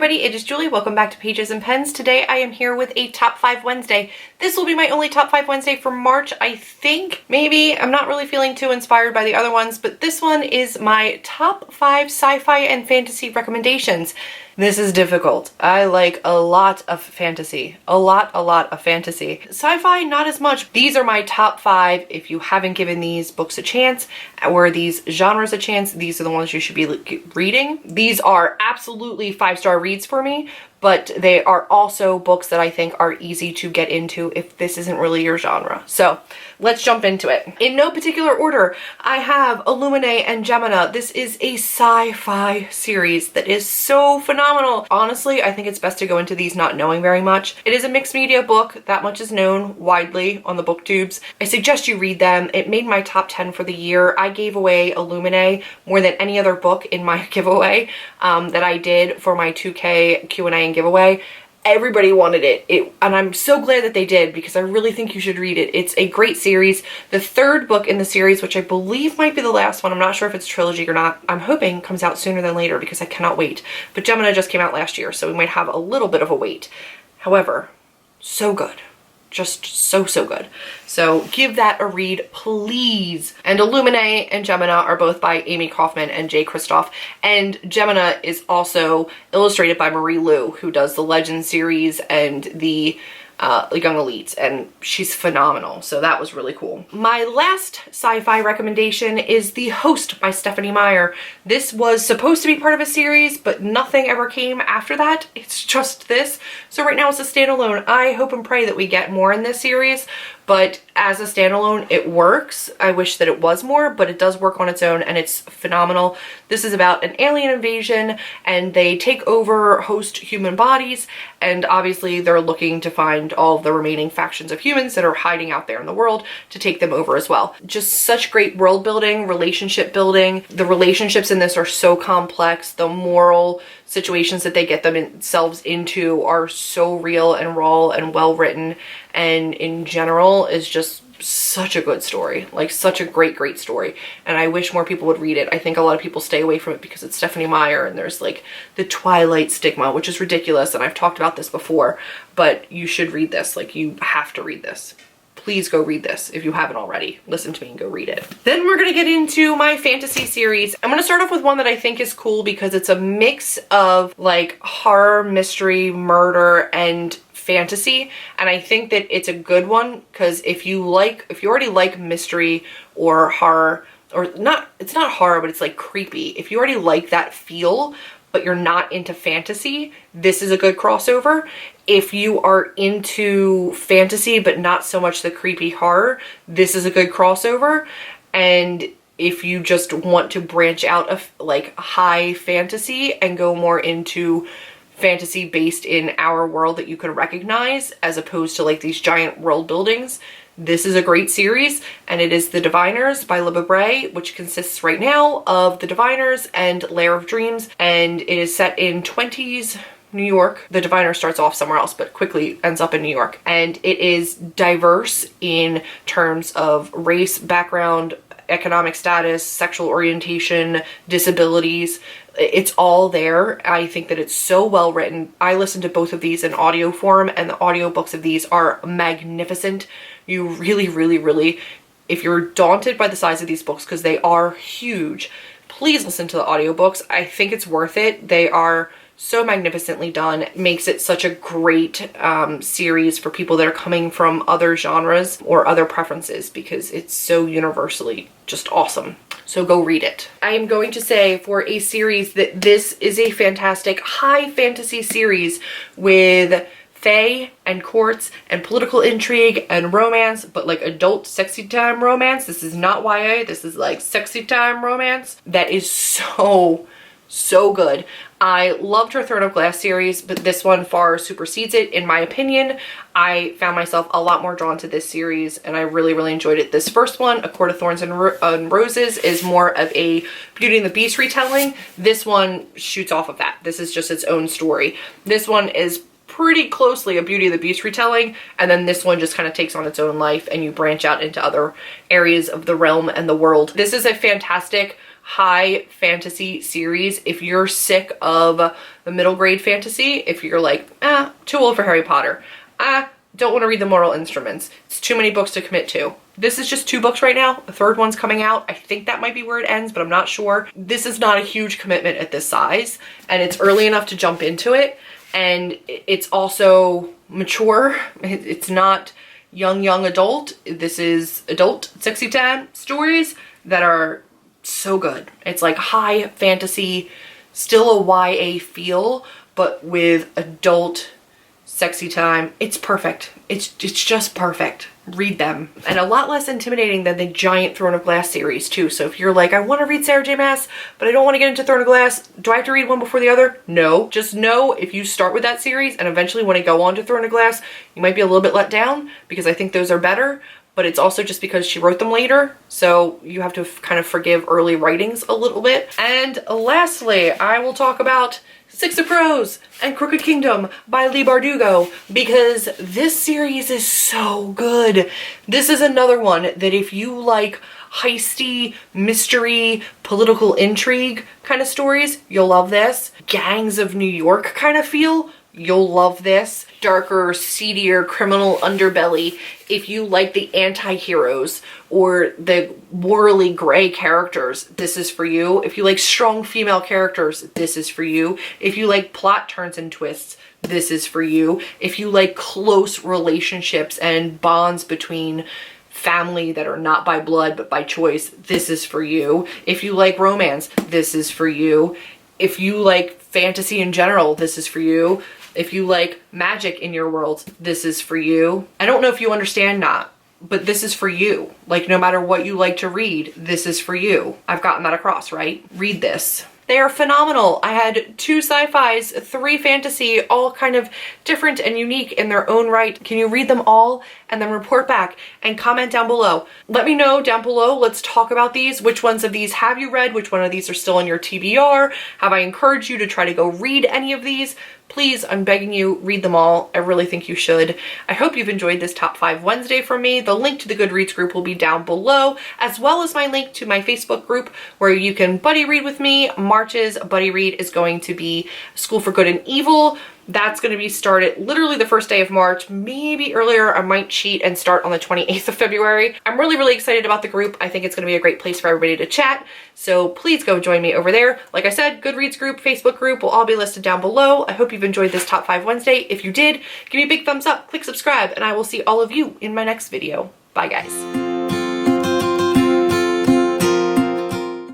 everybody, it is Julie. Welcome back to Pages and Pens. Today I am here with a Top 5 Wednesday. This will be my only Top 5 Wednesday for March, I think. Maybe. I'm not really feeling too inspired by the other ones, but this one is my Top 5 Sci-Fi and Fantasy recommendations. This is difficult. I like a lot of fantasy. A lot of fantasy. Sci-fi, not as much. These are my top 5. If you haven't given these books a chance, or these genres a chance, these are the ones you should be reading. These are absolutely 5-star reads for me, but they are also books that I think are easy to get into if this isn't really your genre. So let's jump into it. In no particular order, I have Illuminae and Gemina. This is a sci-fi series that is so phenomenal. Honestly, I think it's best to go into these not knowing very much. It is a mixed media book. That much is known widely on the booktubes. I suggest you read them. It made my top 10 for the year. I gave away Illuminae more than any other book in my giveaway that I did for my 2K Q&A and giveaway. Everybody wanted it, and I'm so glad that they did, because I really think you should read it. It's a great series. The third book in the series, which I believe might be the last one, I'm not sure if it's trilogy or not, I'm hoping comes out sooner than later because I cannot wait. But Gemina just came out last year, so we might have a little bit of a wait. However, so good. Just so good. So give that a read, please. And Illuminae and Gemina are both by Amy Kaufman and Jay Kristoff. And Gemina is also illustrated by Marie Lu, who does the Legends series and the Young Elites, and she's phenomenal. So that was really cool. My last sci-fi recommendation is The Host by Stephanie Meyer. This was supposed to be part of a series, but nothing ever came after that. It's just this. So right now it's a standalone. I hope and pray that we get more in this series, but as a standalone, it works. I wish that it was more, but it does work on its own, and it's phenomenal. This is about an alien invasion, and they take over host human bodies, and obviously they're looking to find all of the remaining factions of humans that are hiding out there in the world to take them over as well. Just such great world building, relationship building. The relationships in this are so complex. The moral situations that they get themselves into are so real and raw and well written, and in general is just such a good story. Like, such a great story, and I wish more people would read it. I think a lot of people stay away from it because it's Stephanie Meyer and there's like the Twilight stigma, which is ridiculous, and I've talked about this before, but you should read this. Like, you have to read this. Please go read this if you haven't already. Listen to me and go read it. Then we're gonna get into my fantasy series. I'm gonna start off with one that I think is cool because it's a mix of like horror, mystery, murder, and fantasy, and I think that it's a good one because if you already like mystery or horror, or not, it's not horror, but it's like creepy. If you already like that feel, but you're not into fantasy, this is a good crossover. If you are into fantasy, but not so much the creepy horror, this is a good crossover. And if you just want to branch out of like high fantasy and go more into fantasy based in our world that you can recognize, as opposed to like these giant world buildings, this is a great series. And it is The Diviners by Libba Bray, which consists right now of The Diviners and Lair of Dreams, and it is set in 20s New York. The Diviner starts off somewhere else, but quickly ends up in New York. And it is diverse in terms of race, background, economic status, sexual orientation, disabilities. It's all there. I think that it's so well written. I listened to both of these in audio form, and the audiobooks of these are magnificent. You really, if you're daunted by the size of these books, because they are huge, please listen to the audiobooks. I think it's worth it. They are so magnificently done. It makes it such a great series for people that are coming from other genres or other preferences, because it's so universally just awesome. So go read it. I am going to say for a series that this is a fantastic high fantasy series with fae and courts and political intrigue and romance, but like adult sexy time romance. This is not YA, this is like sexy time romance. That is so good. I loved her Throne of Glass series, but this one far supersedes it in my opinion. I found myself a lot more drawn to this series, and I really enjoyed it. This first one, A Court of Thorns and Roses, is more of a Beauty and the Beast retelling. This one shoots off of that. This is just its own story. This one is pretty closely a Beauty and the Beast retelling, and then this one just kind of takes on its own life and you branch out into other areas of the realm and the world. This is a fantastic high fantasy series. If you're sick of the middle grade fantasy, if you're like, too old for Harry Potter, don't want to read the Mortal Instruments, it's too many books to commit to. This is just 2 books right now. The 3rd one's coming out. I think that might be where it ends, but I'm not sure. This is not a huge commitment at this size, and it's early enough to jump into it, and it's also mature. It's not young adult. This is adult sexy time stories that are so good. It's like high fantasy, still a YA feel, but with adult sexy time. It's perfect. It's just perfect. Read them. And a lot less intimidating than the giant Throne of Glass series too. So if you're like, I want to read Sarah J Maas, but I don't want to get into Throne of Glass, do I have to read one before the other? No. Just know if you start with that series and eventually want to go on to Throne of Glass, you might be a little bit let down because I think those are better, but it's also just because she wrote them later. So you have to kind of forgive early writings a little bit. And lastly, I will talk about Six of Crows and Crooked Kingdom by Leigh Bardugo, because this series is so good. This is another one that if you like heisty, mystery, political intrigue kind of stories, you'll love this. Gangs of New York kind of feel, you'll love this. Darker, seedier criminal underbelly. If you like the anti-heroes or the morally gray characters, this is for you. If you like strong female characters, this is for you. If you like plot turns and twists, this is for you. If you like close relationships and bonds between family that are not by blood but by choice, this is for you. If you like romance, this is for you. If you like fantasy in general, this is for you. If you like magic in your world, this is for you. I don't know if you understand not, but this is for you. Like, no matter what you like to read, this is for you. I've gotten that across, right? Read this. They are phenomenal. I had 2 sci-fis, 3 fantasy, all kind of different and unique in their own right. Can you read them all and then report back and comment down below? Let me know down below. Let's talk about these. Which ones of these have you read? Which one of these are still in your TBR? Have I encouraged you to try to go read any of these? Please, I'm begging you, read them all. I really think you should. I hope you've enjoyed this Top 5 Wednesday from me. The link to the Goodreads group will be down below, as well as my link to my Facebook group where you can buddy read with me. March's buddy read is going to be School for Good and Evil. That's going to be started literally the first day of March, maybe earlier. I might cheat and start on the 28th of February. I'm really excited about the group. I think it's going to be a great place for everybody to chat. So please go join me over there. Like I said, Goodreads group, Facebook group will all be listed down below. I hope you've enjoyed this Top 5 Wednesday. If you did, give me a big thumbs up, click subscribe, and I will see all of you in my next video. Bye guys.